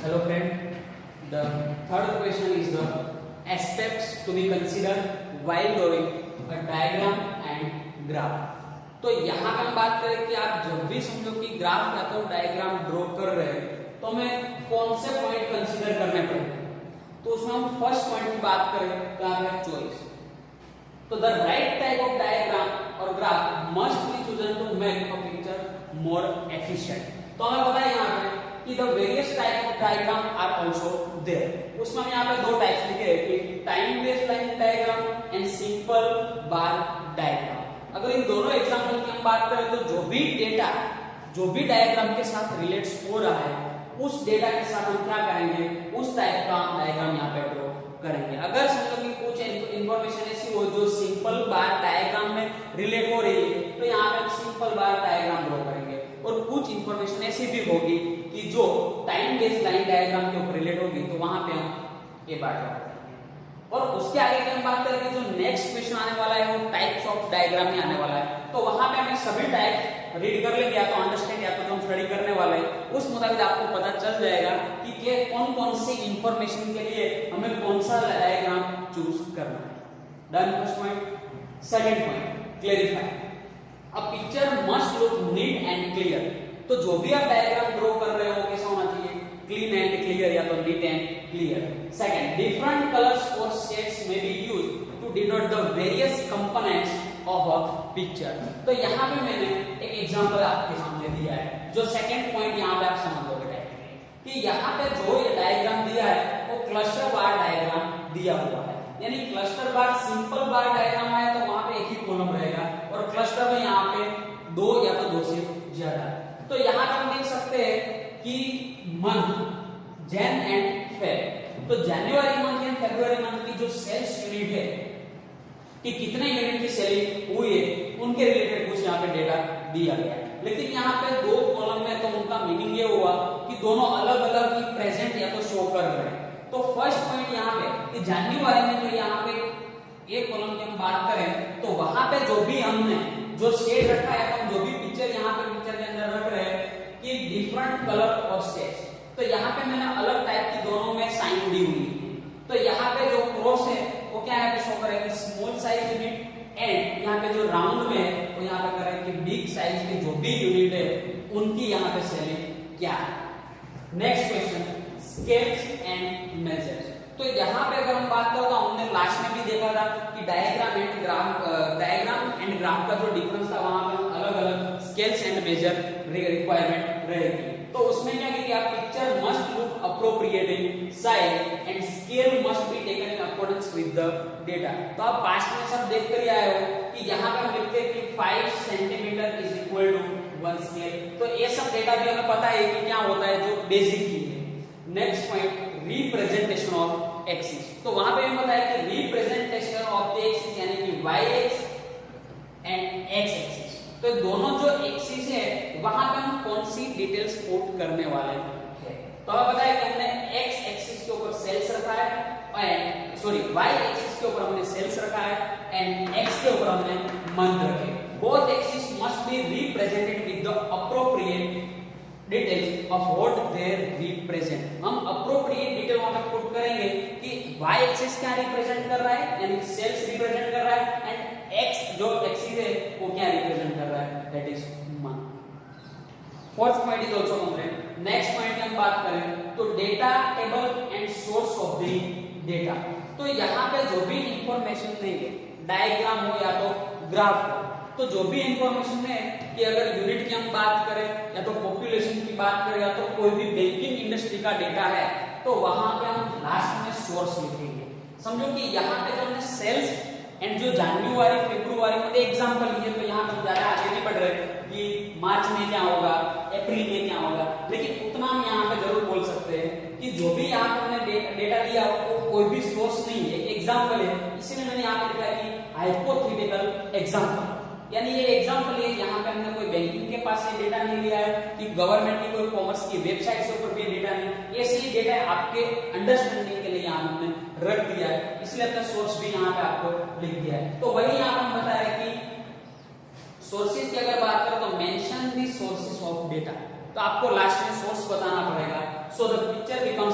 Hello friend, the third question is the aspects to be considered while drawing a diagram and graph. तो यहाँ पे हम बात करें कि आप जब भी समझो कि ग्राफ या तो डायग्राम ड्रॉ कर रहे हैं तो हमें कौन से पॉइंट कंसीडर करने पड़ेंगे। तो उसमें हम फर्स्ट पॉइंट की बात करें तो यहाँ पे चॉइस। तो the right type of diagram और graph must be chosen to make a picture more efficient. तो हमें पता है यहाँ पे कि the various type of diagram are also there. उसमें हम यहाँ पे दो टाइप्स लिखे हैं कि time based line diagram and simple bar diagram. अगर इन दोनों एग्जांपल की हम बात करें तो जो भी डेटा जो भी डायग्राम के साथ रिलेट्स हो रहा है उस डेटा के साथ हम क्या करेंगे, उस टाइप का डायग्राम यहाँ पे ड्रॉ करेंगे। अगर समझो कि कुछ इंफॉर्मेशन ऐसी हो जो सिंपल बार डायग्राम में रिलेट हो रही है तो यहाँ पे हम सिंपल बार डायग्राम ड्रॉ करेंगे, और कुछ इंफॉर्मेशन ऐसी भी होगी कि जो टाइम बेस्ड लाइन डायग्राम के ऊपर रिलेट होगी तो वहां पे हम ये बार ड्रॉ करेंगे। और उसके आगे की हम बात करेंगे जो नेक्स्ट क्वेश्चन आने वाला है वो टाइप्स ऑफ डायग्राम में आने वाला है। तो वहां पे हमें सभी टाइप रीड कर लेंगे, या तो अंडरस्टैंड या तो जो हम स्टडी करने वाले हैं उस मुताबिक आपको पता चल जाएगा कि कौन कौन सी इंफॉर्मेशन के लिए हमें कौन सा डायग्राम चूज करना है। Done first point. Second point, clarify. A picture must look NEET and clear. तो जो भी आप डायग्राम ड्रॉ कर रहे हो कैसा होना चाहिए, क्लीन एंड क्लियर या तो neat and clear. Second, different colours और शेड्स में be used to denote the various components of a picture. तो यहाँ पे मैंने एक एग्जांपल आपके सामने दिया है, जो सेकंड पॉइंट यहाँ पे आप समझ लोगे कि यहाँ पे जो ये डायग्राम दिया है वो क्लस्टर बार डायग्राम दिया हुआ है। यानी क्लस्टर बार सिंपल बार डायग्राम है तो वहां पे एक ही कॉलम रहेगा, और क्लस्टर में यहाँ पे दो या तो दो से ज्यादा। तो यहाँ पे हम देख सकते हैं कि मंथ जैन एंड फेब। तो जनवरी मंथ एंड फरवरी मंथ की जो सेल्स यूनिट है कि कितने यूनिट की सेलिंग हुई है उनके रिलेटेड कुछ यहाँ पे डेटा दिया गया है। लेकिन यहाँ पे दो कॉलम में तो उनका मीनिंग ये हुआ कि दोनों अलग अलग ही प्रेजेंट या तो शो कर रहे हैं। तो फर्स्ट पॉइंट यहाँ पे कि जनवरी में जो यहाँ पे एक कॉलम की हम बात करें तो वहां पे जो भी हमने जो शेड रखा है तो जो भी पिक्चर यहाँ पे पिक्चर के अंदर रख रहे हैं कि डिफरेंट कलर और शेड्स। तो यहाँ पे मैंने अलग टाइप की दोनों में साइन दी हुई है। तो यहाँ पे जो क्रॉस है वो क्या है शो करेगा स्मॉल साइज यूनिट, एंड यहाँ पे जो राउंड में है वो यहाँ पे करें कि बिग साइज के जो भी यूनिट है उनकी यहाँ पे सेलिंग क्या है। Next question, scales and measures. तो यहाँ पे अगर हम बात करें तो हमने लास्ट में भी देखा था कि डायग्राम एंड ग्राफ का जो डिफरेंस था वहां पे अलग अलग स्केल्स एंड मेजर रिक्वायरमेंट रहेगी। तो उसमें क्या कि आप picture must look appropriate in size and scale must be taken in accordance with the data. तो आप पास्ट में सब देख कर ही आए हो कि यहाँ पे हम लिखते हैं कि 5 centimetre is equal to 1 scale. तो ये सब डेटा भी हमें पता है कि क्या होता है जो बेसिक ही है। Next point, representation of axis. तो वहां पे हमें पता है कि रिप्रेजेंटेशन ऑफ द एक्सिस यानी कि y axis and x axis. तो दोनों जो एक्सिस है वहां पे हम कौन सी डिटेल्स कोट करने वाले हैं। तो हमें पता है कि हमने x एक्सिस के ऊपर सेल्स रखा है, एंड सॉरी y एक्सिस के ऊपर हमने सेल्स रखा है एंड x के ऊपर हमने मंथ रखे। Both axis must be represented with the appropriate details of what they represent. हम अप्रोप्रिएट डिटेल वहां पे पुट करेंगे कि y एक्सिस क्या रिप्रेजेंट कर रहा है, यानी सेल्स रिप्रेजेंट कर रहा है, एंड x जो एक्सिस है वो क्या रिप्रेजेंट कर रहा है, that is month. Fourth point is also complete. Next point की हम बात करें तो data table and source of the data. तो यहाँ पे जो भी इंफॉर्मेशन देंगे डायग्राम हो या तो ग्राफ हो, तो जो भी इंफॉर्मेशन है कि अगर यूनिट की हम बात करें या तो पॉपुलेशन की बात करें या तो कोई भी बैंकिंग इंडस्ट्री का डेटा है तो वहां पे हम लास्ट में सोर्स लिखेंगे। समझो कि यहाँ पे जो हमने सेल्स एंड जो जनवरी फरवरी में एग्जांपल लिए तो यहाँ पे ज्यादा आगे नहीं बढ़ रहे कि मार्च में क्या होगा, अप्रैल में क्या होगा, लेकिन उतना हम यहाँ पे जरूर बोल सकते हैं कि जो भी यहाँ पे हमने डेटा लिया वो कोई भी सोर्स नहीं है, एग्जाम्पल है। इसीलिए मैंने यहाँ पे लिखा है कि हाइपोथेटिकल एग्जाम्पल, यानी ये एग्जांपल है। यहाँ पे हमने कोई बैंकिंग के पास से डेटा नहीं लिया है कि गवर्नमेंट की कोई कॉमर्स की वेबसाइट से ऊपर भी डेटा नहीं, ऐसे ही डेटा आपके अंडरस्टैंडिंग के लिए यहाँ हमने रख दिया है, इसलिए अपना सोर्स भी यहाँ पे आपको लिख दिया है। तो वही यहाँ हम बता रहे कि सोर्सेज की अगर बात करें तो mention the sources of data. तो आपको लास्ट में सोर्स बताना पड़ेगा, सो द पिक्चर बिकम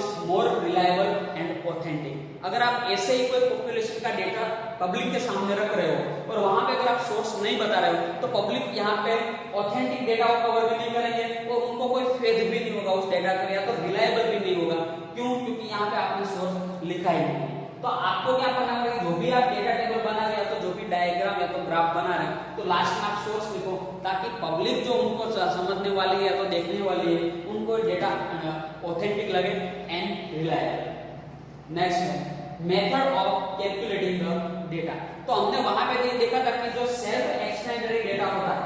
अगर आप ऐसे ही कोई पॉपुलेशन का डेटा पब्लिक के सामने रख रहे हो और वहां पे अगर आप सोर्स नहीं बता रहे हो तो पब्लिक यहाँ पे ऑथेंटिक डेटा को कवर भी नहीं करेंगे और उनको कोई फेथ भी नहीं होगा उस डेटा का, या तो रिलायबल भी नहीं होगा। क्यों? क्योंकि यहाँ पे आपने सोर्स लिखा ही नहीं। तो आपको क्या करना पड़ेगा, जो भी आप डेटा टेबल बना रहे हो, तो जो भी डायग्राम या तो ग्राफ बना रहे हो, तो लास्ट में आप सोर्स लिखो, ताकि पब्लिक जो उनको समझने वाली है या तो देखने वाली है उनको डेटा ऑथेंटिक लगे and reliable. Next method of calculating the data. तो हमने वहां पे देखा था कि जो सेल्फ एक्सप्लेनेटरी डेटा होता है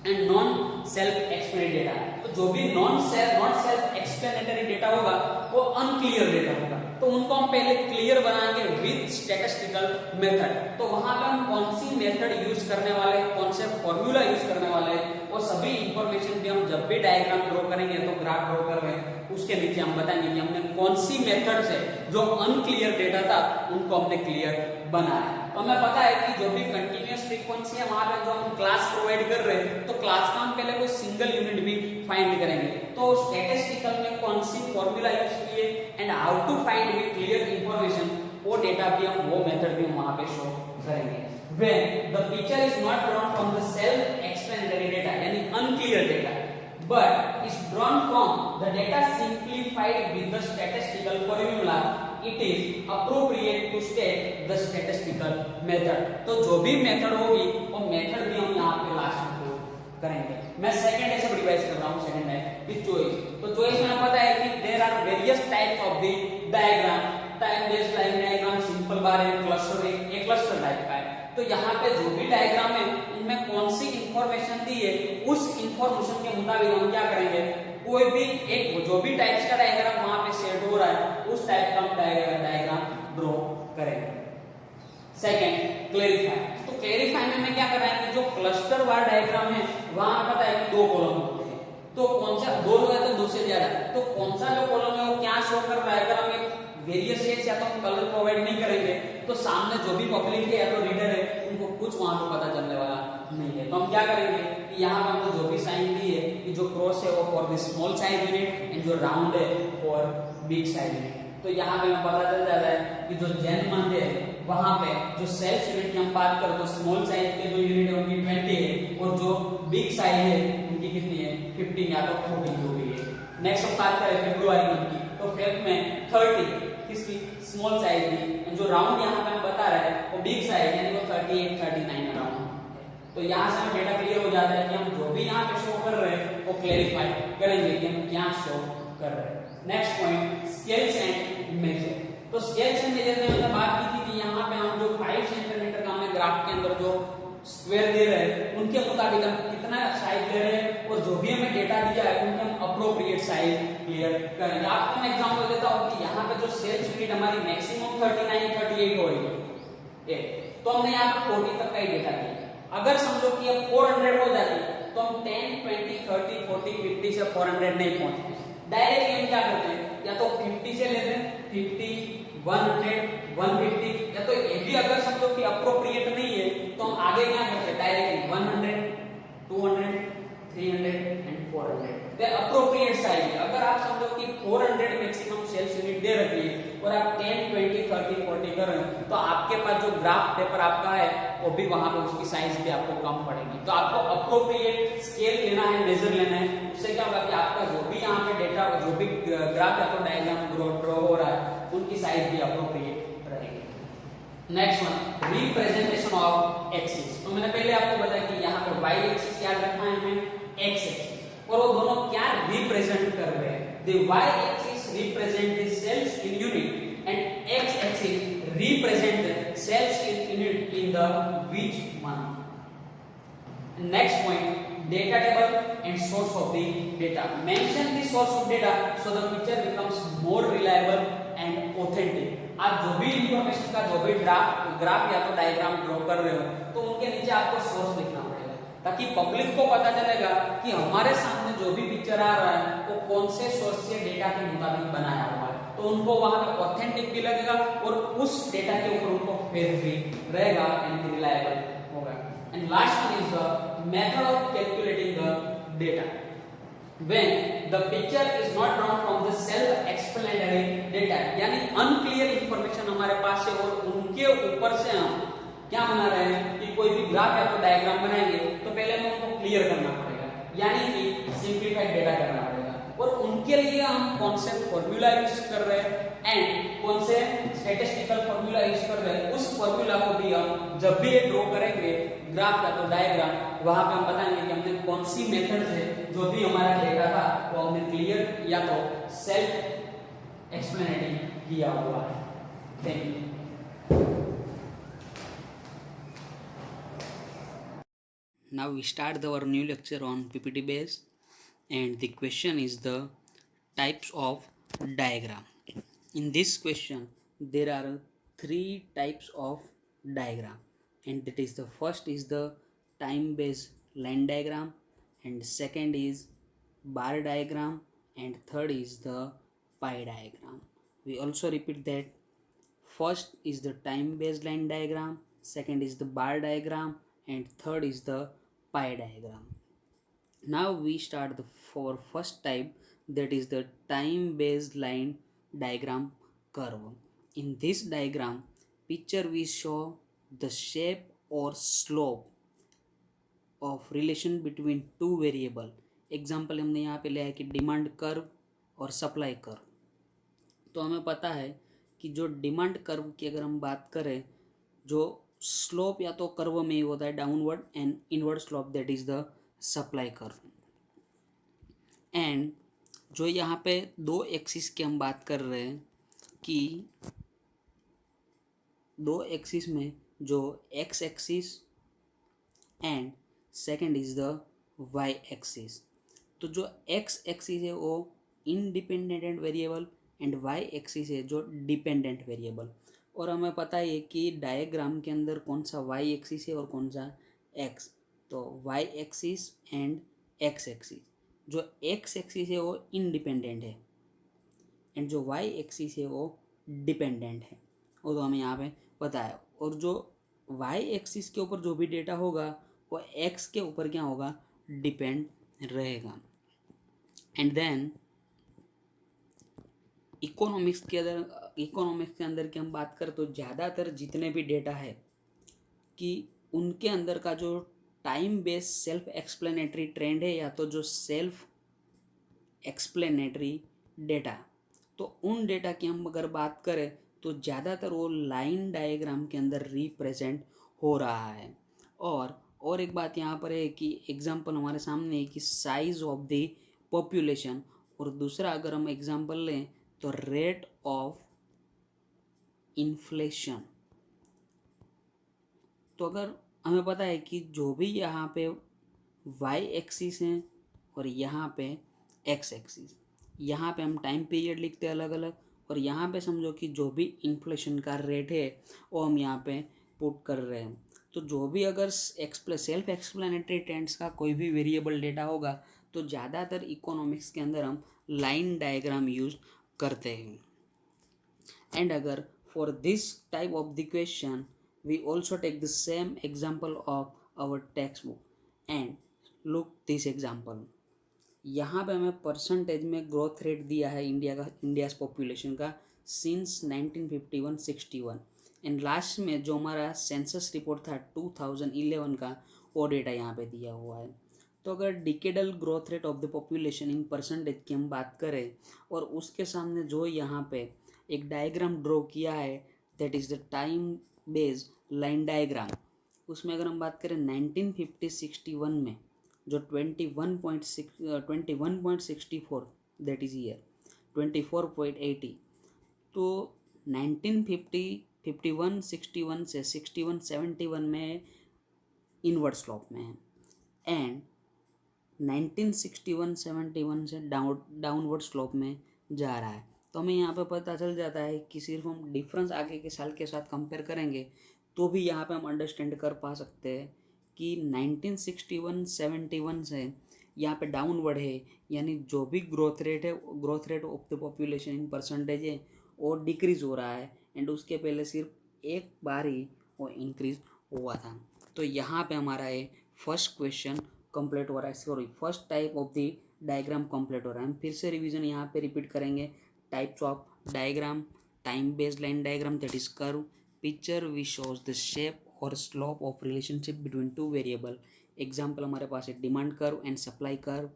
and non self explanatory data, तो जो भी नॉन सेल्फ एक्सप्लेनेटरी डेटा होगा वो अनक्लियर डेटा होगा। तो उनको हम पहले क्लियर बनाएंगे विद स्टैटिस्टिकल मेथड। तो वहां पे हम कौन सी मेथड यूज करने वाले, कौन से फॉर्मूला यूज करने वाले, वो सभी इंफॉर्मेशन भी हम जब भी डायग्राम ड्रॉ करेंगे तो ग्राफ ड्रॉ कर रहे हैं उसके नीचे हम बताएंगे कि हमने कौन सी मेथड से जो अनक्लियर डेटा था उनको हमने क्लियर बनाया। तो हमें पता है कि जो भी कंटिन्यूअस फ्रीक्वेंसी है वहां पे जो हम क्लास प्रोवाइड कर रहे हैं तो क्लास का हम पहले कोई सिंगल यूनिट भी फाइंड करेंगे। तो स्टैटिस्टिकल में कौन सी फॉर्मूला यूज किए and how to find with clear information, वो डेटा भी हम, वो मेथड भी हम वहां पे शो करेंगे। When the picture is not drawn from the self-explanatory data, यानी unclear data, but is drawn from the data simplified with the statistical formula, it is appropriate to state the statistical method. तो जो भी method होगी वो method भी हम यहाँ पे लास्ट में करेंगे। मैं सेकंड ऐसे डिवाइड कर रहा हूँ, सेकंड है कि चॉइस। तो चॉइस में हमें पता है कि there are various types of the diagram, time based line diagram, simple bar है, क्लस्टर है, एक क्लस्टर टाइप का है। तो यहाँ पे जो भी डायग्राम है उनमें कौन सी इंफॉर्मेशन दी है उस इंफॉर्मेशन के मुताबिक हम क्या करेंगे, कोई भी एक जो भी टाइप्स का डायग्राम वहां पे सेट हो रहा है उस टाइप का हम डायग्राम ड्रॉ करेंगे। Second clarify. तो क्लेरिफाई में हमें क्या करना है कि जो क्लस्टर वार डायग्राम है वहां पता है कि दो कॉलम होते हैं, तो कौन सा दो है तो दो से ज्यादा, तो कौन सा जो कॉलम है वो क्या शो कर रहा है। अगर हम वेरियस शेड्स या तो हम कलर प्रोवाइड नहीं करेंगे तो सामने जो भी पब्लिक है या तो रीडर है उनको कुछ वहां पे पता चलने वाला नहीं है। तो हम क्या करेंगे कि यहाँ पे हमने जो भी साइन दी है कि जो क्रॉस है वो for the small size unit and जो राउंड है फॉर बिग साइज यूनिट। तो यहाँ पे हमें पता चल जाता है कि जो जैन मंथ है वहां पे जो सेल्स यूनिट की हम बात करें तो स्मॉल साइज के जो यूनिट है उनकी 20 है और जो बिग साइज है उनकी कितनी है 15 या तो 14 जो भी है। नेक्स्ट हम बात करें फरवरी मंथ की, तो फेब में 30 किसकी स्मॉल साइज की, जो राउंड यहाँ पे हम बता रहे हैं वो बिग साइज यानी वो 38 39 अराउंड। तो यहाँ से हमें डेटा क्लियर हो जाता है कि हम जो भी यहाँ पे शो कर रहे हैं वो क्लेरिफाई करेंगे कि हम क्या शो कर रहे हैं। Next point scales and measure. तो स्केल्स एंड मेजर में हमने बात की थी कि यहाँ पे हम जो 5 सेंटीमीटर का हमें ग्राफ के अंदर जो स्क्वायर दे रहे हैं उनके मुताबिक हम कितना साइज ले रहे हैं और जो भी हमें डेटा दिया है उनके हम अप्रोप्रिएट साइज क्लियर करेंगे। आपको मैं एग्जांपल देता हूं कि यहाँ पे जो सेल्स यूनिट हमारी मैक्सिमम 39 38 हो रही है, तो हमने यहाँ पे 40 तक का ही डेटा दिया। अगर समझो कि अब 400 हो जाती तो हम 10 20 30 40 50 से 400 नहीं पहुंचते, डायरेक्टली हम क्या करते हैं या तो 50 से लेते हैं 50 100 150, या तो ये भी अगर समझो कि अप्रोप्रिएट नहीं है तो हम आगे क्या करते हैं directly 100 200 300 and 400 the appropriate size. अगर आप समझो कि 400 मैक्सिमम सेल्स यूनिट दे रखी है और आप 10 20 30 40 कर रहे हैं तो आपके पास जो ग्राफ पेपर आपका है वो भी वहां पे उसकी साइज भी आपको कम पड़ेगी। तो आपको अप्रोप्रिएट स्केल लेना है, मेजर लेना है, उससे क्या होगा कि आपका जो भी यहाँ पे डेटा जो भी ग्राफ या तो डायग्राम ड्रॉ हो रहा है उनकी साइज भी अप्रोप्रिएट रहेगी। Next one representation of axis. तो मैंने पहले आपको बताया कि यहाँ पे वाई एक्सिस याद रखना है हमें, एक्स एक्सिस, और वो दोनों क्या रिप्रेजेंट कर रहे हैं। The y axis represent the sales in unit and x axis represent the cells in unit in the which month. Next point, data table and source of the data. Mention the source of data so the picture becomes more reliable and authentic. आप जो भी information का जो भी graph या तो diagram draw कर रहे हो तो उनके नीचे आपको सोर्स लिखना पड़ेगा ताकि पब्लिक को पता चलेगा कि हमारे सामने जो भी पिक्चर आ रहा है वो कौन से सोर्स से डेटा के मुताबिक बनाया हुआ है। तो उनको वहां पे ऑथेंटिक भी लगेगा और उस डेटा के ऊपर उनको फेथ भी रहेगा एंड रिलायबल होगा। And last one is the method of calculating the data. When the picture is not drawn from the self explanatory data, यानी अनक्लियर इंफॉर्मेशन हमारे पास है और उनके ऊपर से हम क्या बना रहे हैं कि कोई भी ग्राफ या तो डायग्राम बनाएंगे तो पहले हमें उनको क्लियर करना पड़ेगा, यानी कि सिंप्लीफाइड डेटा करना पड़ेगा, और उनके लिए हम कौन से फॉर्मूला यूज कर रहे हैं एंड कौन से स्टैटिस्टिकल फॉर्मूला यूज कर रहे हैं, उस फॉर्मूला को भी हम जब भी ये ड्रॉ करेंगे ग्राफ या तो डायग्राम, वहां पे हम बताएंगे कि हमने कौन सी मेथड से जो भी हमारा डेटा था वो हमने क्लियर या तो सेल्फ एक्सप्लेनेटरी किया हुआ है। Thank you. Now we start our new lecture on PPT base, and the question is the types of diagram. In this question there are three types of diagram, and that is the first is the time based line diagram, and second is bar diagram, and third is the pie diagram. We also repeat that first is the time based line diagram, second is the bar diagram, and third is the pie diagram. Now we start the for first type, that is the time based line diagram curve. In this diagram picture we show the shape or slope of relation between two variable. Example हमने यहाँ पे लिया है कि demand curve और supply curve. तो हमें पता है कि जो डिमांड कर्व की अगर हम बात करें, जो स्लोप या तो कर्व में ही होता है downward and inward slope, that is the supply curve. And जो यहाँ पे दो एक्सिस की हम बात कर रहे हैं कि दो एक्सिस में जो x axis and second is the y axis, तो जो एक्स एक्सिस है वो independent variable and y axis है जो डिपेंडेंट वेरिएबल। और हमें पता है कि डायग्राम के अंदर कौन सा वाई एक्सिस है और कौन सा एक्स, तो y axis and x axis, जो एक्स एक्सिस है वो इंडिपेंडेंट है एंड जो वाई एक्सिस है वो डिपेंडेंट है, वो तो हमें यहाँ पे पता है। और जो वाई एक्सिस के ऊपर जो भी डेटा होगा वो एक्स के ऊपर क्या होगा, डिपेंड रहेगा। एंड देन इकोनॉमिक्स के अंदर की हम बात करें तो ज़्यादातर जितने भी डेटा है कि उनके अंदर का जो time based self explanatory trend है या तो जो सेल्फ एक्सप्लेनेटरी डेटा, तो उन डेटा की हम अगर बात करें तो ज़्यादातर वो लाइन डायग्राम के अंदर रिप्रेजेंट हो रहा है। और एक बात यहाँ पर है कि एग्जांपल हमारे सामने है कि साइज ऑफ द पॉपुलेशन, और दूसरा अगर हम एग्जांपल लें तो रेट ऑफ इन्फ्लेशन। तो अगर हमें पता है कि जो भी यहाँ पे वाई एक्सिस है और यहाँ पे एक्स एक्सिस, यहाँ पे हम टाइम पीरियड लिखते हैं अलग अलग, और यहाँ पे समझो कि जो भी इन्फ्लेशन का रेट है वो हम यहाँ पे पुट कर रहे हैं। तो जो भी अगर सेल्फ एक्सप्लेनेटरी ट्रेंड्स का कोई भी वेरिएबल डेटा होगा तो ज़्यादातर इकोनॉमिक्स के अंदर हम लाइन डायग्राम यूज करते हैं। एंड अगर for this type of the question we also take the same example of our text book and look this example. यहाँ पे हमें परसेंटेज में ग्रोथ रेट दिया है इंडियाज़ पॉपुलेशन का सिंस 1951-61, एंड लास्ट में जो हमारा सेंसस रिपोर्ट था 2011 का वो डेटा यहाँ पे दिया हुआ है। तो अगर decadal growth rate of the population in percentage की हम बात करें और उसके सामने जो यहाँ पे एक डायग्राम ड्रॉ किया है that is the time based line diagram, उसमें अगर हम बात करें 1950-61 में जो 21.64 दैट इज़ ईयर 24.80, तो 1950-51-61 से 61-71 में इनवर्ड स्लोप में है एंड 1961-71 से डाउनवर्ड स्लोप में जा रहा है। तो हमें यहाँ पे पता चल जाता है कि सिर्फ हम डिफरेंस आगे के साल के साथ कंपेयर करेंगे तो भी यहाँ पे हम अंडरस्टैंड कर पा सकते हैं कि 1961-71 से यहाँ पे डाउनवर्ड है, यानी जो भी growth rate of the population in percentage है वो डिक्रीज हो रहा है एंड उसके पहले सिर्फ एक बार ही वो इंक्रीज हुआ था। तो यहाँ पे हमारा ये फर्स्ट क्वेश्चन कंप्लीट हो रहा है, sorry first type of the diagram complete हो रहा है। हम फिर से रिवीजन यहाँ पे रिपीट करेंगे। Types of diagram, time based line diagram that is curve, picture which shows the shape और slope of relationship between two variable. Example हमारे पास है demand curve and supply curve,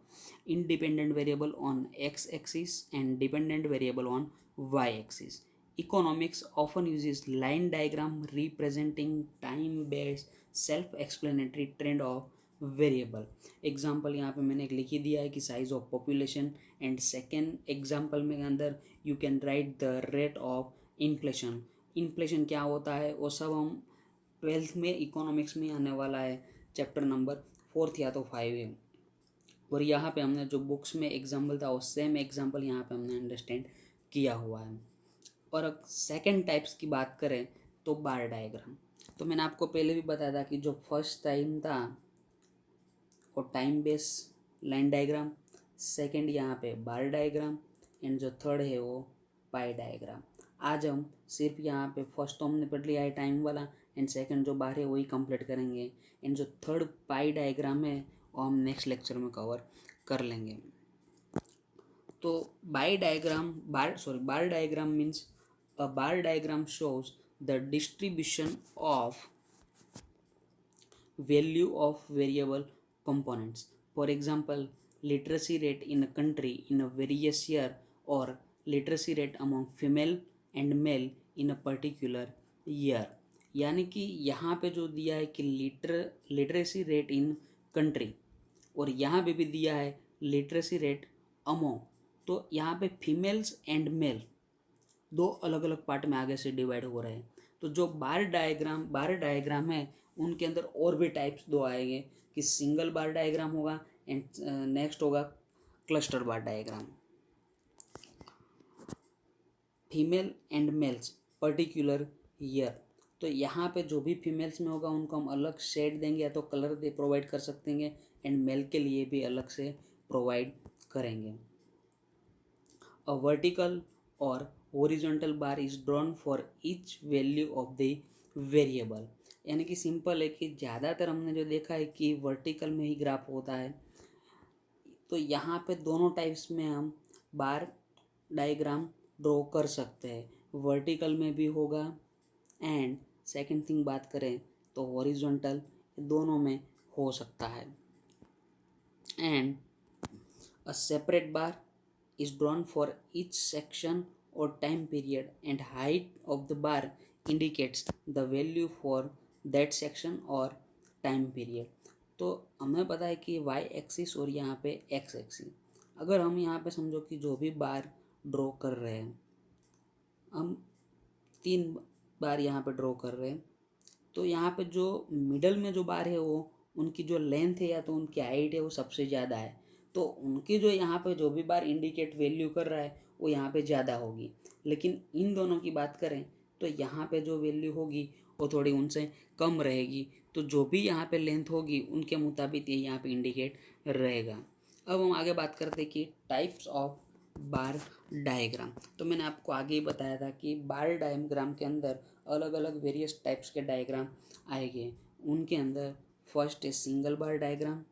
independent variable on X axis and dependent variable on Y axis. Economics often uses line diagram representing time-based self-explanatory trend of variable. Example यहाँ पे मैंने एक लिख ही दिया है कि size of population, and second example में अंदर you can write the rate of inflation. Inflation क्या होता है वो सब हम 12th में इकोनॉमिक्स में आने वाला है, चैप्टर नंबर 4 या तो 5 है। और यहाँ पे हमने जो बुक्स में एग्जाम्पल था वो सेम एग्जाम्पल यहाँ पे हमने अंडरस्टैंड किया हुआ है। और अगर सेकेंड टाइप्स की बात करें तो बार डायग्राम। तो मैंने आपको पहले भी बताया था कि जो फर्स्ट टाइम था वो time base line diagram, second यहाँ पे बार डायग्राम, एंड जो थर्ड है वो पाई डायग्राम। आज हम सिर्फ यहाँ पे फर्स्ट तो हमने पढ़ लिया है टाइम वाला, एंड सेकेंड जो बार है वही कंप्लीट करेंगे, एंड जो थर्ड पाई डायग्राम है वो हम नेक्स्ट लेक्चर में कवर कर लेंगे। तो bar diagram means a bar diagram shows the distribution of value of variable components. For example, literacy rate in a country in a various year, or literacy rate among female and male in a particular year. यानी कि यहाँ पे जो दिया है कि literacy rate in country, और यहाँ पे भी दिया है लिटरेसी रेट अमोंग, तो यहाँ पे फीमेल्स एंड मेल दो अलग अलग पार्ट में आगे से डिवाइड हो रहे हैं। तो जो बार डायग्राम है उनके अंदर और भी टाइप्स दो आएंगे कि सिंगल बार डायग्राम होगा एंड नेक्स्ट होगा cluster bar diagram. Female and males particular year, तो यहाँ पे जो भी फीमेल्स में होगा उनको हम अलग शेड देंगे या तो कलर दे प्रोवाइड कर सकते हैं, एंड मेल के लिए भी अलग से प्रोवाइड करेंगे। अ वर्टिकल और horizontal bar is drawn for each value of the variable। यानी कि सिंपल है कि ज़्यादातर हमने जो देखा है कि वर्टिकल में ही ग्राफ होता है, तो यहाँ पे दोनों टाइप्स में हम बार डायग्राम ड्रॉ कर सकते हैं, वर्टिकल में भी होगा, एंड सेकंड थिंग बात करें तो हॉरिजॉन्टल, दोनों में हो सकता है। And a separate bar is drawn for each section or time period, and height of the bar indicates the value for that section or time period। तो हमें पता है कि y एक्सिस और यहाँ पे x एक्सिस, अगर हम यहाँ पे समझो कि जो भी बार ड्रॉ कर रहे हैं, हम 3 बार यहाँ पे ड्रॉ कर रहे हैं, तो यहाँ पे जो मिडल में जो बार है वो उनकी जो लेंथ है या तो उनकी हाइट है वो सबसे ज़्यादा है, तो उनकी जो यहाँ पे जो भी बार इंडिकेट वैल्यू कर रहा है वो यहाँ पे ज़्यादा होगी। लेकिन इन दोनों की बात करें तो यहाँ पे जो वैल्यू होगी वो थोड़ी उनसे कम रहेगी, तो जो भी यहाँ पे लेंथ होगी उनके मुताबिक ये यहाँ पे इंडिकेट रहेगा। अब हम आगे बात करते हैं कि टाइप्स ऑफ बार डायग्राम। तो मैंने आपको आगे ही बताया था कि बार डायग्राम के अंदर अलग अलग वेरियस टाइप्स के डायग्राम आएंगे। उनके अंदर फर्स्ट है single bar diagram,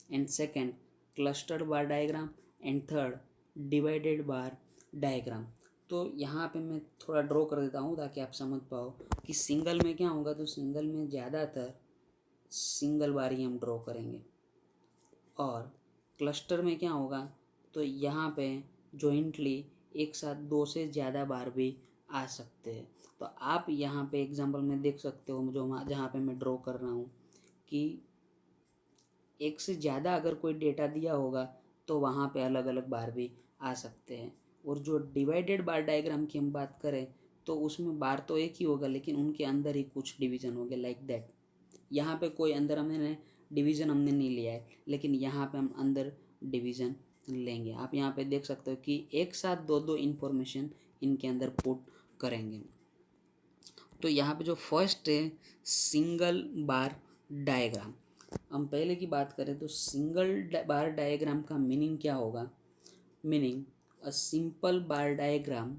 and second clustered bar diagram, and third divided bar diagram. तो यहाँ पे मैं थोड़ा ड्रॉ कर देता हूँ ताकि आप समझ पाओ कि सिंगल में क्या होगा। तो सिंगल में ज़्यादातर सिंगल बार ही हम ड्रॉ करेंगे, और क्लस्टर में क्या होगा तो यहाँ पे जॉइंटली एक साथ 2 से ज़्यादा बार भी आ सकते हैं। तो आप यहाँ पे एग्जांपल में देख सकते हो जो जहाँ पे मैं ड्रॉ कर रहा हूँ कि एक से ज़्यादा अगर कोई डेटा दिया होगा तो वहाँ पे अलग अलग बार भी आ सकते हैं। और जो डिवाइडेड बार डायग्राम की हम बात करें तो उसमें बार तो एक ही होगा लेकिन उनके अंदर ही कुछ डिवीज़न होंगे, लाइक दैट। यहाँ पे कोई अंदर हमने डिवीज़न हमने नहीं लिया है, लेकिन यहाँ पे हम अंदर डिवीज़न लेंगे। आप यहाँ पे देख सकते हो कि एक साथ दो दो इन्फॉर्मेशन इनके अंदर पुट करेंगे। तो यहाँ पे जो फर्स्ट है सिंगल बार डायग्राम, हम पहले की बात करें तो सिंगल बार डायग्राम का मीनिंग क्या होगा। Meaning a simple bar diagram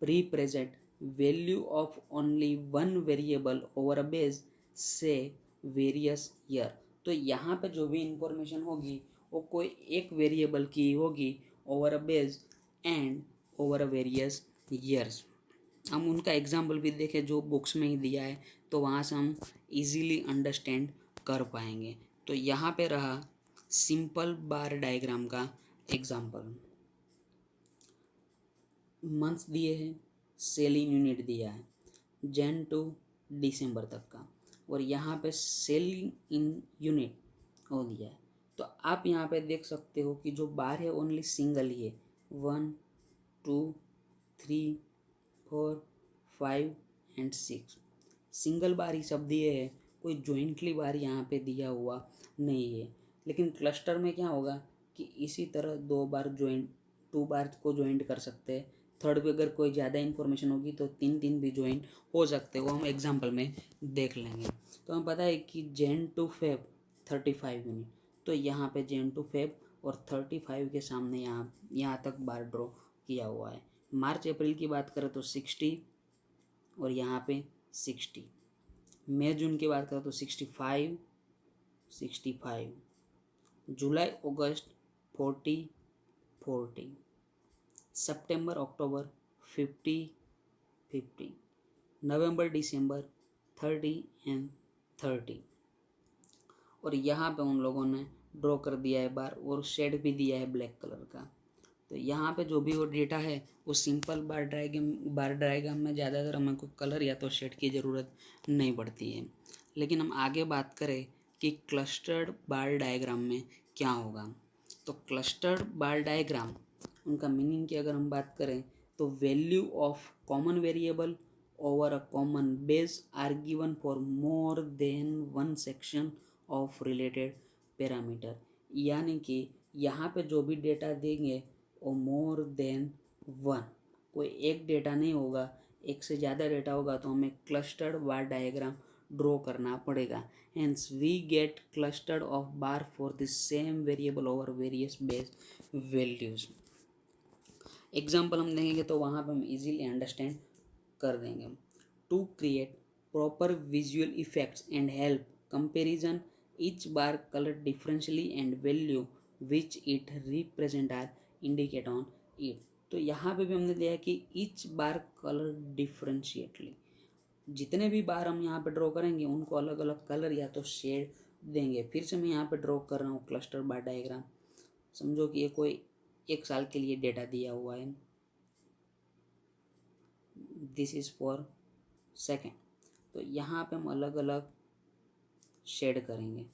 represent value of only one variable over a base, say various year। तो यहाँ पे जो भी इंफॉर्मेशन होगी वो कोई एक वेरिएबल की होगी over a base and over a various years. हम उनका एग्जाम्पल भी देखें जो बुक्स में ही दिया है, तो वहाँ से हम इजीली अंडरस्टैंड कर पाएंगे। तो यहाँ पे रहा सिंपल बार डायग्राम का एग्जाम्पल। मंथ्स दिए हैं, सेलिंग यूनिट दिया है जन टू दिसंबर तक का, और यहाँ पे सेलिंग इन यूनिट हो दिया है। तो आप यहाँ पे देख सकते हो कि जो बार है ओनली सिंगल ही है, 1 2 3 4 5 एंड 6 सिंगल बार ही सब दिए हैं, कोई जॉइंटली बार यहाँ पे दिया हुआ नहीं है। लेकिन क्लस्टर में क्या होगा कि इसी तरह 2 बार ज्वाइंट 2 बार को ज्वाइंट कर सकते हैं। थर्ड पे अगर कोई ज़्यादा इन्फॉर्मेशन होगी तो 3 भी ज्वाइंट हो सकते हैं, वो हम एग्जाम्पल में देख लेंगे। तो हमें पता है कि जैन टू फेब 35 यूनिट, तो यहाँ पे जैन टू फेब और 35 के सामने यहाँ तक बार ड्रॉ किया हुआ है। मार्च अप्रैल की बात करें तो 60 और यहाँ पे 60। मई जून की बात करें तो 65 65। जुलाई अगस्त 40 40। सितंबर अक्टूबर 50 50। नवंबर दिसंबर 30 एंड 30। और यहाँ पे उन लोगों ने ड्रॉ कर दिया है बार और शेड भी दिया है ब्लैक कलर का। तो यहाँ पे जो भी वो डेटा है वो सिंपल बार डायग्राम में ज़्यादातर हमें कोई कलर या तो शेड की ज़रूरत नहीं पड़ती है। लेकिन हम आगे बात करें कि क्लस्टर्ड बार डायग्राम में क्या होगा, तो क्लस्टर्ड बार डायग्राम उनका मीनिंग की अगर हम बात करें तो value of common variable over a common base are given for more than one section of related parameter. यानी कि यहाँ पे जो भी डेटा देंगे वो मोर देन वन, कोई एक डेटा नहीं होगा, एक से ज़्यादा डेटा होगा तो हमें क्लस्टर्ड बार डायग्राम ड्रॉ करना पड़ेगा। Hence we get clustered of bar for the same variable over various base values. Example हम देंगे तो वहाँ पर हम इजीली अंडरस्टैंड कर देंगे। To create proper visual effects and help comparison each bar colored differentially and value which it represent are indicate on it। तो यहाँ पे भी हमने दिया है कि each bar colored differentially, जितने भी बार हम यहाँ पे ड्रॉ करेंगे उनको अलग अलग कलर या तो शेड देंगे। फिर से मैं यहाँ पे ड्रॉ कर रहा हूँ क्लस्टर बार डायग्राम। समझो कि ये कोई 1 साल के लिए डेटा दिया हुआ है, दिस इज फॉर सेकेंड। तो यहाँ पे हम अलग अलग शेड करेंगे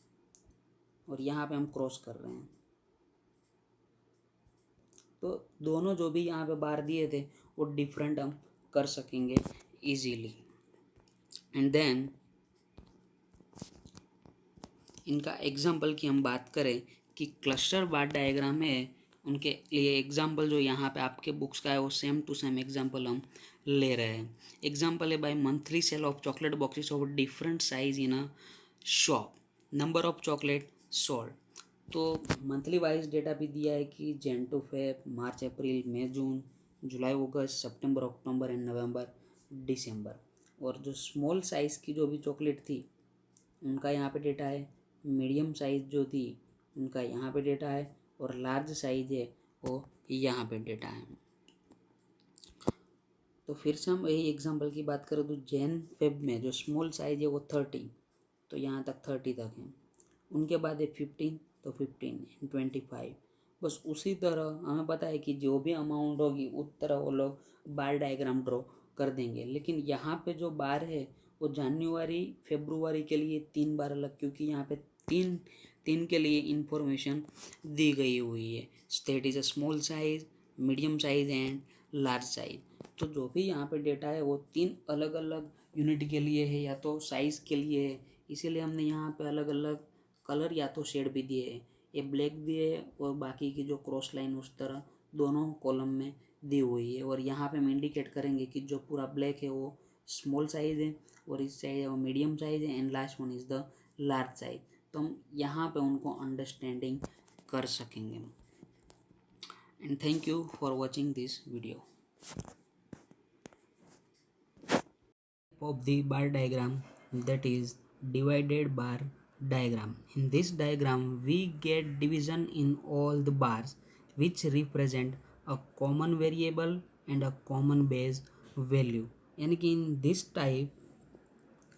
और यहाँ पे हम क्रॉस कर रहे हैं। तो दोनों जो भी यहाँ पे बार दिए थे वो डिफरेंट हम कर सकेंगे इजीली। एंड देन इनका एग्जाम्पल की हम बात करें कि क्लस्टर बार डायग्राम है, उनके लिए एग्जाम्पल जो यहाँ पे आपके बुक्स का है वो सेम टू सेम एग्जाम्पल हम ले रहे हैं। एग्जाम्पल है by monthly sale of chocolate boxes of different size in a shop, number of chocolate sold. तो मंथली वाइज डेटा भी दिया है कि Jan to Feb, March April, May June, July August, September October and November December. और जो small size की जो भी चॉकलेट थी उनका यहाँ पे डेटा है, मीडियम साइज़ जो थी उनका यहाँ पे डेटा है, और लार्ज साइज है वो यहाँ पे डेटा है। तो फिर से हम यही एग्जांपल की बात करें तो जैन फेब में जो स्मॉल साइज है वो 30, तो यहाँ तक 30 तक है। उनके बाद है 15, तो 15 एंड 25। बस उसी तरह हमें पता है कि जो भी अमाउंट होगी उस तरह वो लोग बार डायग्राम ड्रॉ कर देंगे। लेकिन यहाँ पे जो बार है वो जनवरी फरवरी के लिए 3 बार अलग, क्योंकि यहाँ पे तीन तीन के लिए इंफॉर्मेशन दी गई हुई है। That is a small size, medium size and large size. तो जो भी यहाँ पे डेटा है वो 3 अलग अलग यूनिट के लिए है या तो साइज़ के लिए है, इसीलिए हमने यहाँ पे अलग अलग कलर या तो शेड भी दिए है। ये ब्लैक दिए है और बाकी की जो क्रॉस लाइन उस तरह दोनों कॉलम में दी हुई है। और यहाँ पे हम इंडिकेट करेंगे कि जो पूरा ब्लैक है वो स्मॉल साइज़ है और इस साइड है वो मीडियम साइज़ है and last one is the large size. तो हम यहाँ पे उनको अंडरस्टैंडिंग कर सकेंगे। And thank you for watching this video. Of the bar diagram, that is divided bar diagram. In this diagram, we get division in all the bars which represent a common variable and a common base value. यानी कि in this type,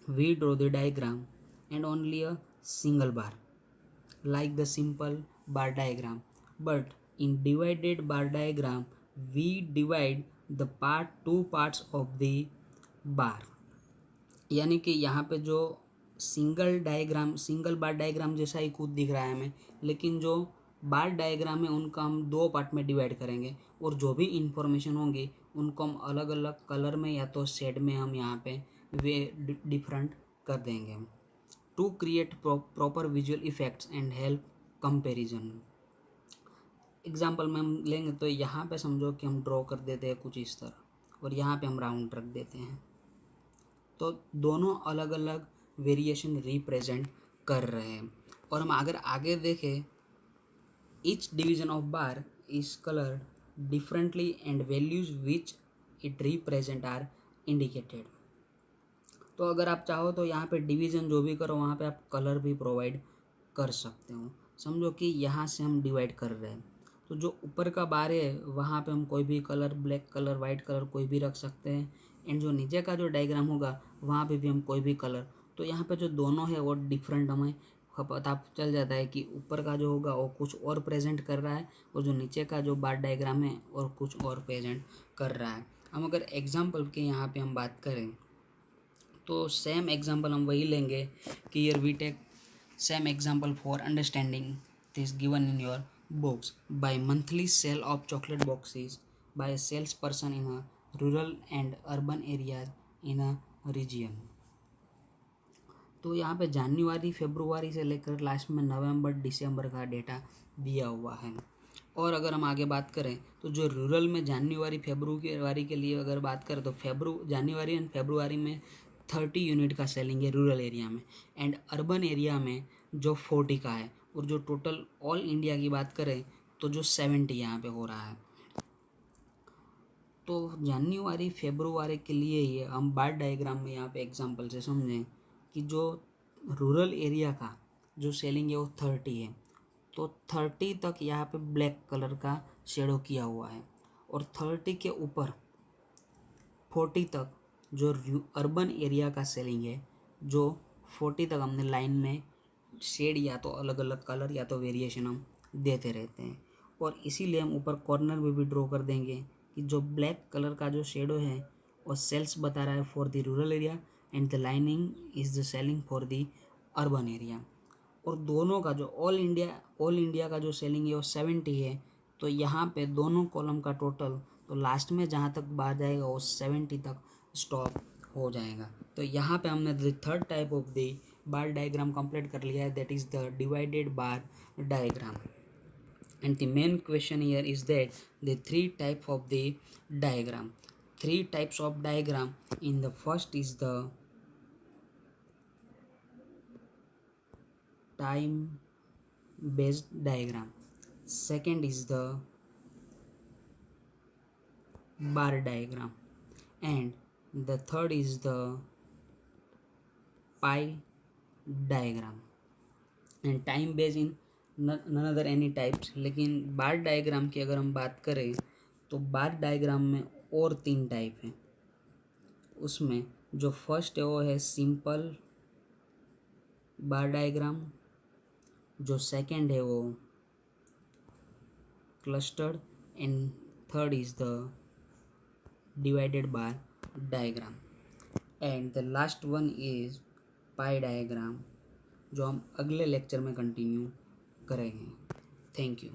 we draw the diagram and only a single bar, like the simple bar diagram. But in divided bar diagram, we divide the two parts of the bar. यानी कि यहाँ पे जो single bar diagram जैसा ही खुद दिख रहा है हमें, लेकिन जो बार डायग्राम है उनका हम दो पार्ट में डिवाइड करेंगे और जो भी इंफॉर्मेशन होंगी उनको हम अलग अलग कलर में या तो शेड में हम यहाँ पे वे डिफरेंट कर देंगे to create proper visual effects and help comparison. Example में हम लेंगे तो यहाँ पे समझो कि हम ड्रॉ कर देते हैं कुछ इस तरह और यहाँ पे हम राउंड रख देते हैं, तो दोनों अलग अलग वेरिएशन रिप्रेजेंट कर रहे हैं. और हम अगर आगे देखें, each division of bar is coloured differently and values which it represent are indicated. तो अगर आप चाहो तो यहाँ पे डिवीजन जो भी करो वहाँ पे आप कलर भी प्रोवाइड कर सकते हो. समझो कि यहाँ से हम डिवाइड कर रहे हैं, तो जो ऊपर का बार है वहाँ पे हम कोई भी colour, black colour, white colour कोई भी रख सकते हैं. एंड जो नीचे का जो डायग्राम होगा वहाँ पे भी हम कोई भी कलर. तो यहाँ पे जो दोनों है वो डिफरेंट हमें पता चल जाता है कि ऊपर का जो होगा वो कुछ और प्रेजेंट कर रहा है और जो नीचे का जो बार डायग्राम है और कुछ और प्रेजेंट कर रहा है. हम अगर एग्जाम्पल के यहाँ पे हम बात करें तो सेम एग्जाम्पल हम वही लेंगे कि yeah we take same example for understanding this given in your books. By monthly sale of chocolate boxes by a salesperson in a rural and urban areas in a region. तो यहाँ पे जनवरी फरवरी से लेकर last में नवंबर दिसंबर का data दिया हुआ है. और अगर हम आगे बात करें तो जो रूरल में जनवरी फरवरी के लिए अगर बात करें तो जनवरी एंड फरवरी में 30 यूनिट का सेलिंग है रूरल एरिया में, एंड अर्बन एरिया में जो 40 का है. और जो टोटल ऑल इंडिया की बात करें तो जो 70 यहाँ पे हो रहा है. तो जनवरी फरवरी के लिए ही हम बार डायग्राम में यहाँ पे एग्जांपल से समझें कि जो रूरल एरिया का जो सेलिंग है वो 30 है, तो 30 तक यहाँ पे ब्लैक कलर का शेडो किया हुआ है और 30 के ऊपर 40 तक जो अर्बन एरिया का सेलिंग है, जो 40 तक हमने लाइन में शेड या तो अलग अलग कलर या तो वेरिएशन हम देते रहते हैं. और इसीलिए हम ऊपर कॉर्नर में भी ड्रॉ कर देंगे कि जो ब्लैक कलर का जो शेडो है वो सेल्स बता रहा है for the rural area and the lining is the selling for the urban area. और दोनों का जो ऑल इंडिया का जो सेलिंग है वो 70 है, तो यहाँ पे दोनों कॉलम का टोटल तो लास्ट में जहाँ तक बाहर जाएगा वो 70 तक स्टॉप हो जाएगा. तो यहाँ पे हमने the third type of the bar diagram complete कर लिया है, that is the divided bar diagram. And the main question here is that the three type of the diagram, three types of diagram. In the first is the time based diagram, second is the bar diagram, and the third is the pie diagram. and time based in none other any types. लेकिन बार diagram की अगर हम बात करें तो bar diagram में और 3 type हैं. उसमें जो फर्स्ट है वो है सिंपल बार डायग्राम, जो सेकंड है वो clustered, and third is the divided bar diagram, and the last one is pi diagram, जो हम अगले लेक्चर में कंटिन्यू करेंगे. Thank you.